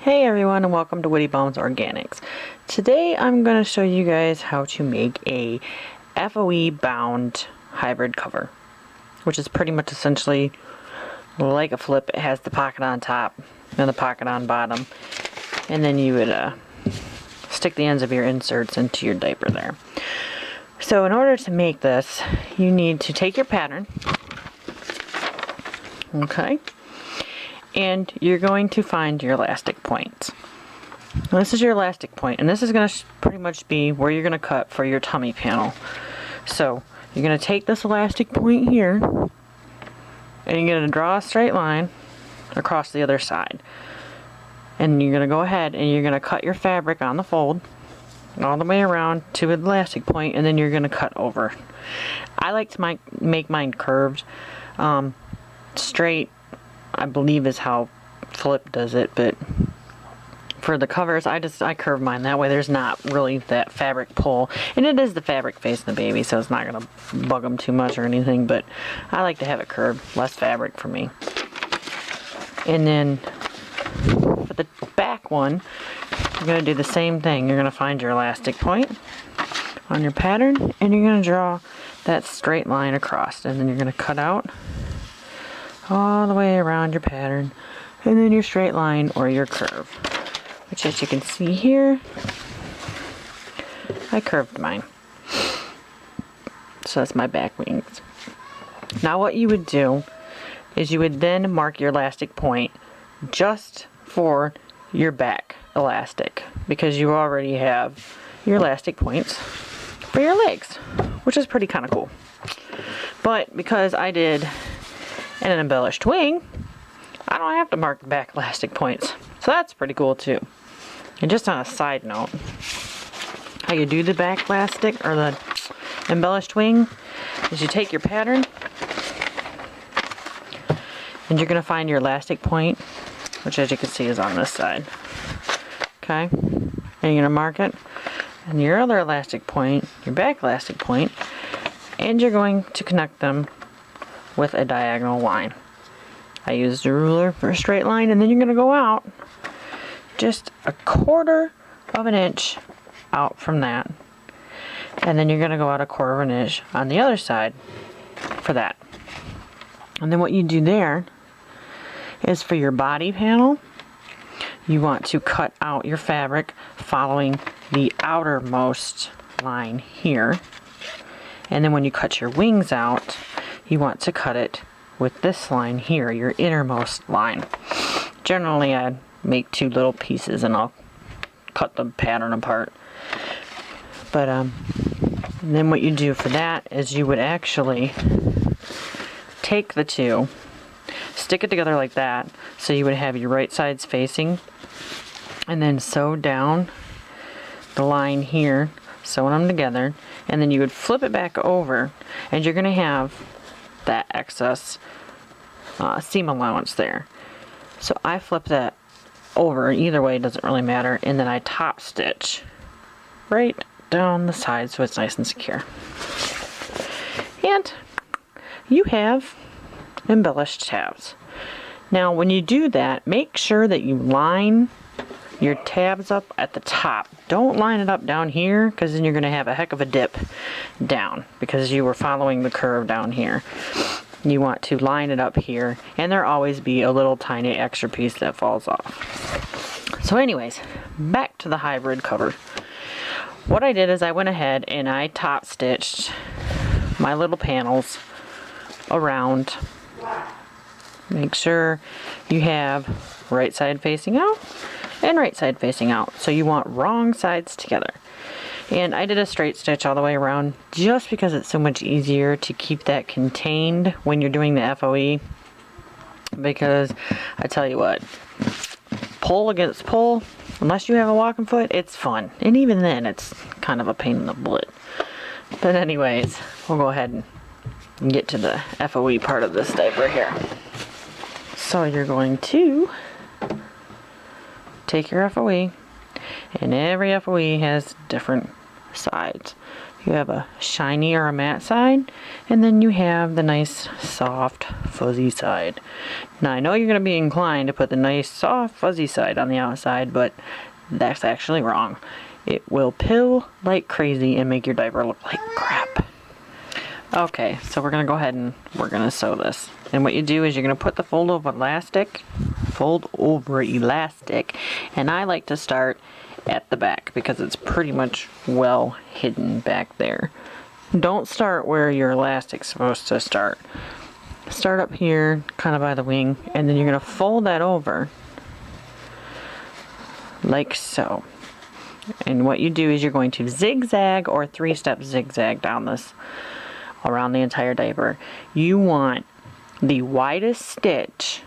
Hey everyone, and welcome to Witty Bones Organics. Today I'm going to show you guys how to make a FOE bound hybrid cover, which is pretty much essentially like a flip. It has the pocket on top and the pocket on bottom, and then you would stick the ends of your inserts into your diaper there. So in order to make this, you need to take your pattern, okay, and you're going to find your elastic points. Now, this is your elastic point, and this is going to pretty much be where you're going to cut for your tummy panel. So you're going to take this elastic point here, and you're going to draw a straight line across the other side. And you're going to go ahead and you're going to cut your fabric on the fold all the way around to the elastic point, and then you're going to cut over. I like to make mine curved. Straight, I believe, is how Flip does it, but for the covers, I curve mine that way. There's not really that fabric pull, and it is the fabric facing the baby, so it's not gonna bug them too much or anything, but I like to have it curved, less fabric for me. And then for the back one, you're gonna do the same thing. You're gonna find your elastic point on your pattern, and you're gonna draw that straight line across, and then you're gonna cut out all the way around your pattern, and then your straight line or your curve, which, as you can see here, I curved mine. So that's my back wings. Now what you would do is you would then mark your elastic point just for your back elastic, because you already have your elastic points for your legs, which is pretty kind of cool. But because I did an embellished wing, I don't have to mark the back elastic points. So that's pretty cool too. And just on a side note, how you do the back elastic or the embellished wing is you take your pattern and you're going to find your elastic point, which, as you can see, is on this side. Okay? And you're going to mark it, and your other elastic point, your back elastic point, and you're going to connect them with a diagonal line. I used a ruler for a straight line, and then you're going to go out just 1/4 of an inch out from that, and then you're going to go out 1/4 of an inch on the other side for that. And then what you do there is for your body panel, you want to cut out your fabric following the outermost line here, and then when you cut your wings out, you want to cut it with this line here, your innermost line. Generally, I make 2 little pieces and I'll cut the pattern apart. But then what you do for that is you would actually take the 2, stick it together like that, so you would have your right sides facing, and then sew down the line here, sewing them together, and then you would flip it back over, and you're going to have that excess seam allowance there. So I flip that over, either way, it doesn't really matter, and then I top stitch right down the side so it's nice and secure. And you have embellished tabs. Now when you do that, make sure that you line your tabs up at the top. Don't line it up down here, because then you're going to have a heck of a dip down because you were following the curve down here. You want to line it up here, and there'll always be a little tiny extra piece that falls off. So anyways, back to the hybrid cover. What I did is I went ahead and I top stitched my little panels around. Make sure you have right side facing out and right side facing out. So you want wrong sides together. And I did a straight stitch all the way around just because it's so much easier to keep that contained when you're doing the FOE. Because I tell you what, pull against pull, unless you have a walking foot, it's fun. And even then, it's kind of a pain in the butt. But anyways, we'll go ahead and get to the FOE part of this diaper here. So you're going to take your FOE, and every FOE has different sides. You have a shiny or a matte side, and then you have the nice, soft, fuzzy side. Now, I know you're going to be inclined to put the nice, soft, fuzzy side on the outside, but that's actually wrong. It will pill like crazy and make your diaper look like crap. Okay, so we're going to go ahead and we're going to sew this. And what you do is you're going to put the fold over elastic, and I like to start at the back because it's pretty much well hidden back there. Don't start where your elastic's supposed to start. Start up here, kind of by the wing, and then you're going to fold that over like so. And what you do is you're going to zigzag or 3-step zigzag down this around the entire diaper. You want the widest stitch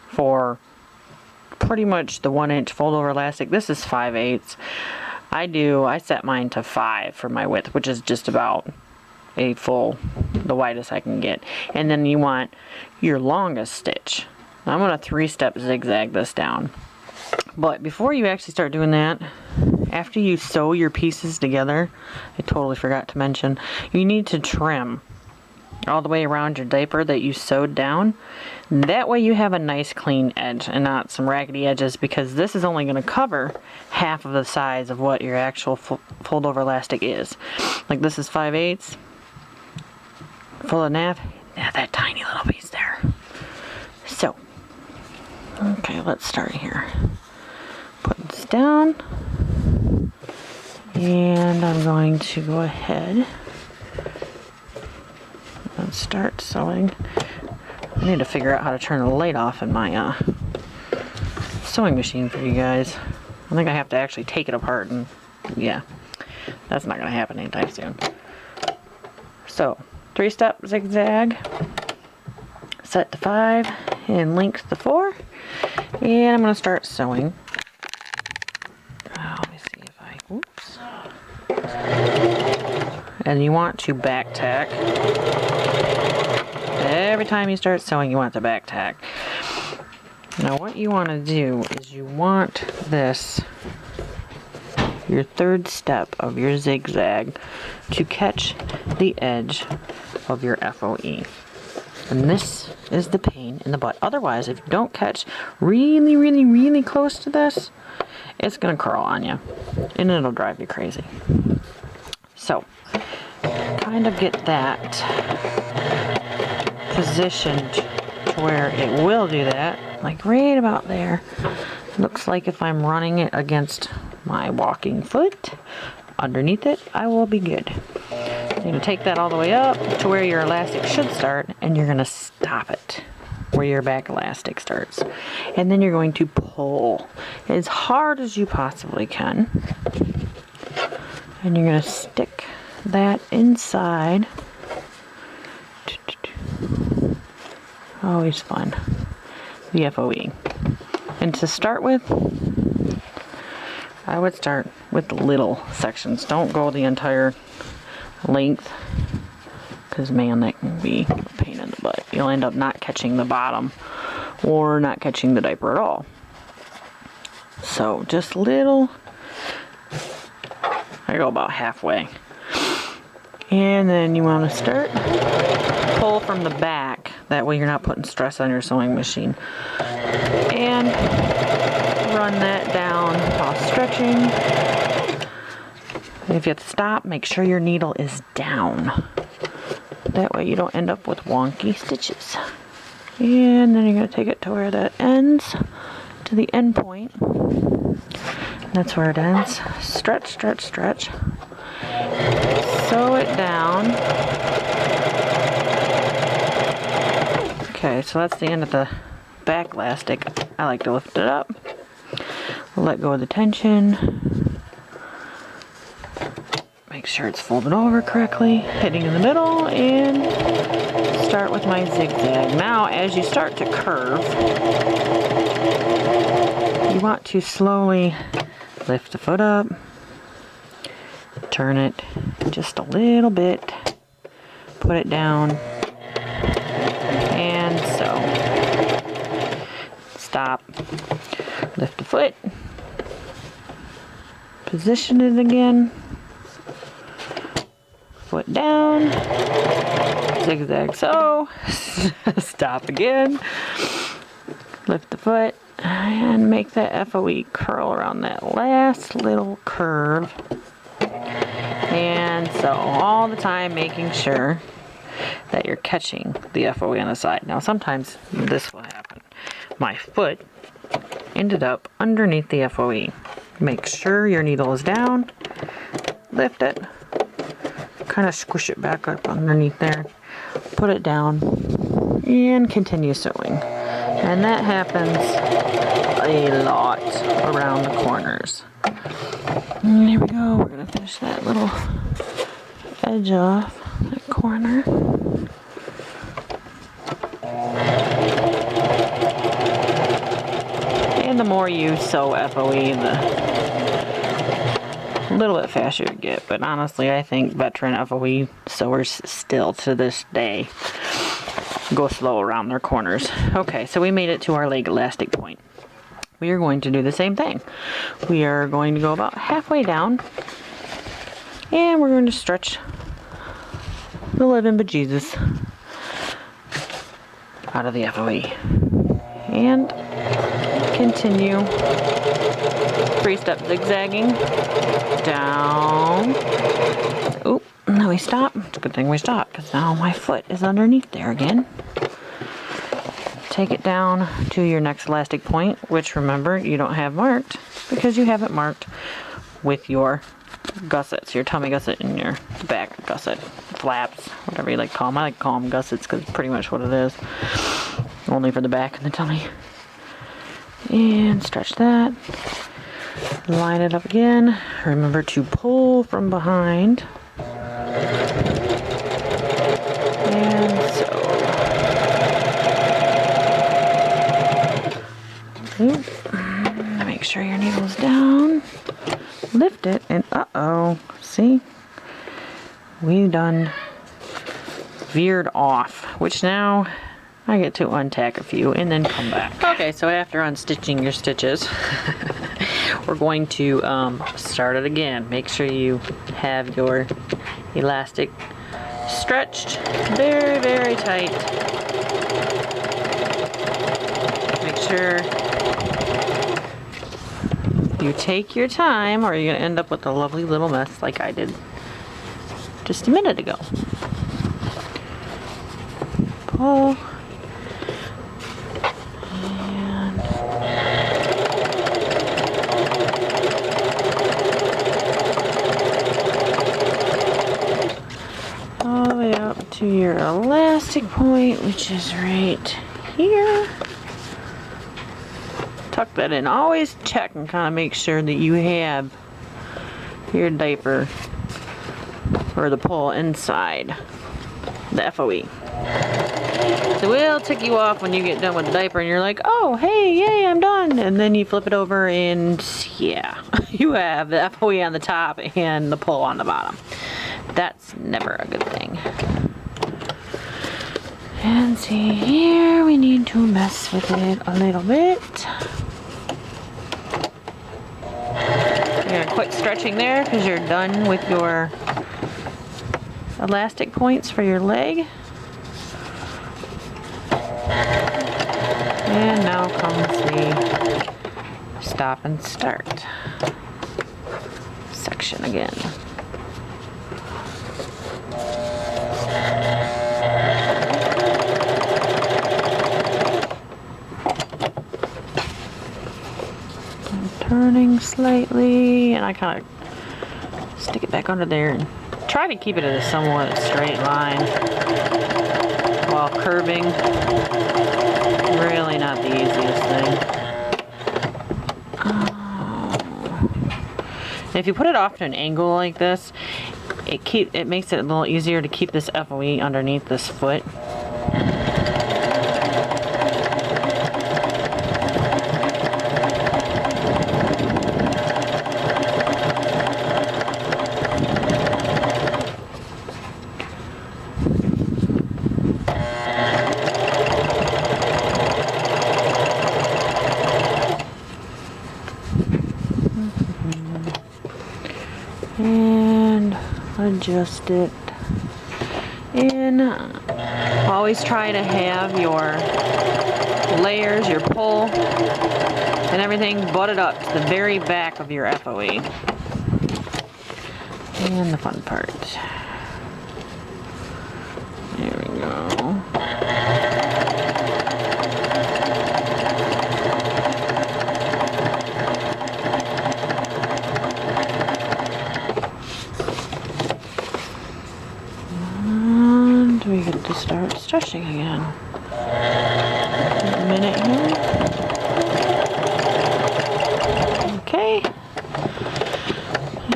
for pretty much the 1-inch fold over elastic. This is 5/8. I set mine to 5 for my width, which is just about the widest I can get. And then you want your longest stitch. I'm going to 3-step zigzag this down. But before you actually start doing that, after you sew your pieces together, I totally forgot to mention, you need to trim all the way around your diaper that you sewed down. That way you have a nice clean edge and not some raggedy edges, because this is only going to cover half of the size of what your actual fold over elastic is. Like this is 5/8, fold in half, that tiny little piece there. So, okay, let's start here. Put this down, and I'm going to go ahead and start sewing. I need to figure out how to turn the light off in my sewing machine for you guys. I think I have to actually take it apart, and yeah, that's not going to happen anytime soon. So, 3-step zigzag, set to 5, and length to 4, and I'm going to start sewing. Let me see if oops. And you want to back tack. Every time you start sewing, you want to back tack. Now what you want to do is you want this, your 3rd step of your zigzag, to catch the edge of your FOE. And this is the pain in the butt. Otherwise, if you don't catch really, really, really close to this, it's going to curl on you, and it'll drive you crazy. So, kind of get that positioned to where it will do that, like right about there. Looks like if I'm running it against my walking foot, underneath it, I will be good. You're going to take that all the way up to where your elastic should start, and you're going to stop it where your back elastic starts. And then you're going to pull as hard as you possibly can. And you're going to stick that inside. Always fun. The FOE. And to start with, I would start with little sections. Don't go the entire length, because man, that can be a pain in the butt. You'll end up not catching the bottom or not catching the diaper at all. So just little, I go about halfway. And then you want to start, pull from the back, that way you're not putting stress on your sewing machine. And run that down while stretching. If you have to stop, make sure your needle is down. That way you don't end up with wonky stitches. And then you're going to take it to where that ends, to the end point. That's where it ends. Stretch, stretch, stretch. Sew it down. Okay, so that's the end of the back elastic. I like to lift it up, let go of the tension, make sure it's folded over correctly, hitting in the middle, and start with my zigzag. Now, as you start to curve, you want to slowly lift the foot up, turn it just a little bit, put it down, and sew. Stop, lift the foot, position it again, foot down, zigzag so, stop again, lift the foot, and make that FOE curl around that last little curve. And so all the time making sure that you're catching the FOE on the side. Now sometimes this will happen. My foot ended up underneath the FOE. Make sure your needle is down, lift it, kind of squish it back up underneath there, put it down, and continue sewing. And that happens a lot around the corners. And here we go, we're going to finish that little edge off, that corner. And the more you sew FOE, the a little bit faster you get. But honestly, I think veteran FOE sewers still to this day go slow around their corners. Okay, so we made it to our leg elastic point. We are going to do the same thing. We are going to go about halfway down, and we're going to stretch the living bejesus out of the FOE. And continue 3-step zigzagging down. Oop, now we stop. It's a good thing we stopped because now my foot is underneath there again. Take it down to your next elastic point, which remember you don't have marked because you have it marked with your gussets, your tummy gusset and your back gusset, flaps, whatever you like to call them. I like to call them gussets because it's pretty much what it is, only for the back and the tummy. And stretch that, line it up again. Remember to pull from behind and sew. Make sure your needle's down, lift it, and uh-oh, see, we done veered off, which now I get to untack a few and then come back. Okay, so after unstitching your stitches, we're going to start it again. Make sure you have your elastic stretched very, very tight. Make sure you take your time or you're going to end up with a lovely little mess like I did just a minute ago. Pull. And all the way up to your elastic point, which is right here. Tuck that in. Always check and kind of make sure that you have your diaper or the pull inside the FOE. So it will tick you off when you get done with the diaper and you're like, oh, hey, yay, I'm done. And then you flip it over and yeah, you have the FOE on the top and the pull on the bottom. That's never a good thing. And see here, we need to mess with it a little bit. You're quick stretching there because you're done with your elastic points for your leg. And now comes the stop and start section again. I'm turning slightly, and I kind of stick it back under there and try to keep it at a somewhat straight line while curving. Really not the easiest thing. If you put it off to an angle like this, it makes it a little easier to keep this FOE underneath this foot. And adjust it And always try to have your layers, your pull, and everything butted up to the very back of your FOE. And the fun part. There we go. And we get to start stretching again. A minute here. Okay.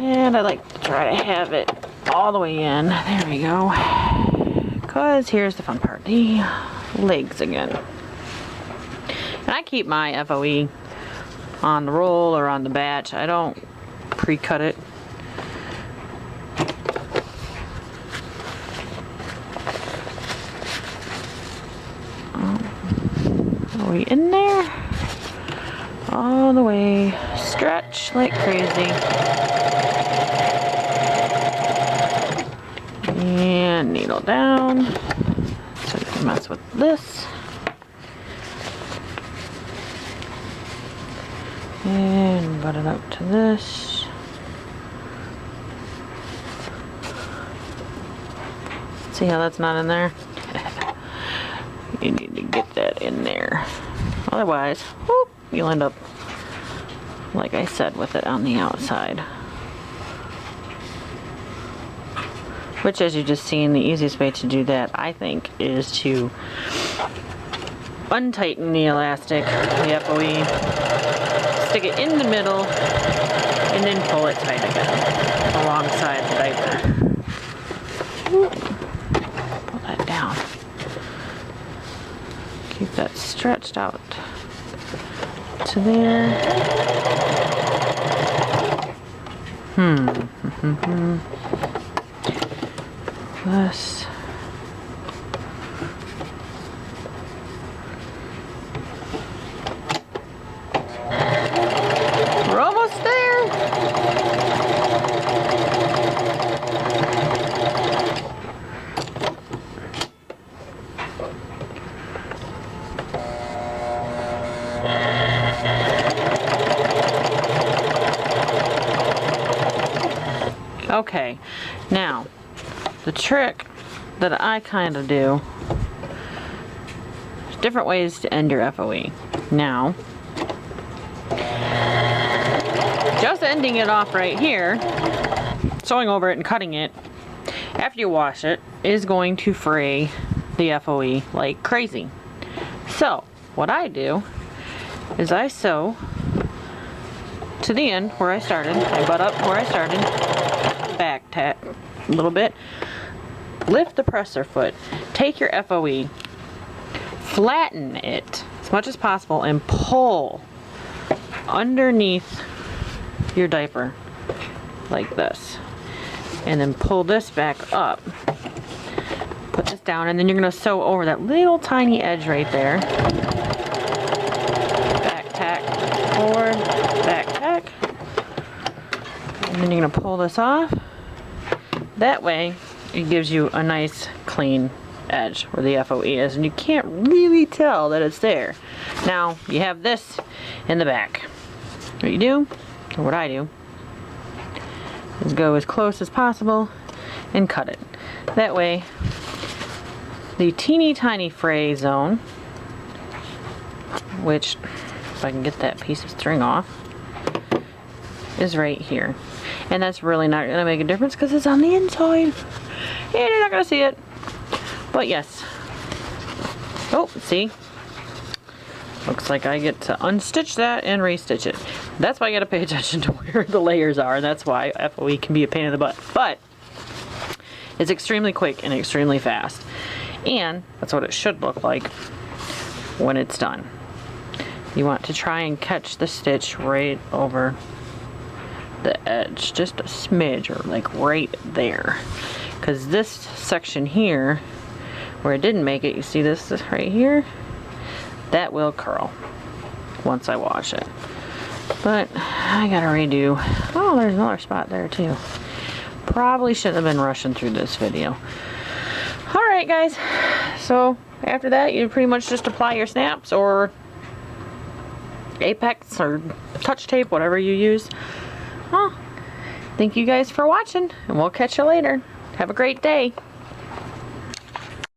And I like to try to have it all the way in. There we go. Because here's the fun part. The legs again. And I keep my FOE on the roll or on the batch. I don't pre-cut it. Are we in there? All the way. Stretch like crazy. And needle down. So you can mess with this. And butt it up to this. See how that's not in there? You need to get that in there. Otherwise, whoop, you'll end up, like I said, with it on the outside. Which, as you just seen, the easiest way to do that, I think, is to untighten the elastic, the FOE, stick it in the middle, and then pull it tight again alongside the diaper. Whoop. Pull that down. Keep that stretched out to there. This. We're almost there. Okay, now the trick that I kind of do, there's different ways to end your FOE. Now, just ending it off right here, sewing over it and cutting it, after you wash it, is going to fray the FOE like crazy. So, what I do is I sew to the end where I started, I butt up where I started, back tack a little bit, lift the presser foot, take your FOE, flatten it as much as possible, and pull underneath your diaper like this. And then pull this back up. Put this down, and then you're going to sew over that little tiny edge right there. Back tack, forward, back tack. And then you're going to pull this off. That way, it gives you a nice clean edge where the FOE is, and you can't really tell that it's there. Now, you have this in the back. What you do, or what I do, is go as close as possible and cut it. That way, the teeny tiny fray zone, which, if I can get that piece of string off, is right here. And that's really not going to make a difference because it's on the inside. And you're not going to see it. But yes. Oh, see? Looks like I get to unstitch that and restitch it. That's why I got to pay attention to where the layers are. That's why FOE can be a pain in the butt. But it's extremely quick and extremely fast. And that's what it should look like when it's done. You want to try and catch the stitch right over the edge, just a smidge, or like right there, because this section here where it didn't make it, you see this right here, that will curl once I wash it. But I gotta redo. Oh, there's another spot there too. Probably shouldn't have been rushing through this video. Alright guys, so after that you pretty much just apply your snaps or Apex or touch tape, whatever you use. Well, thank you guys for watching, and we'll catch you later. Have a great day.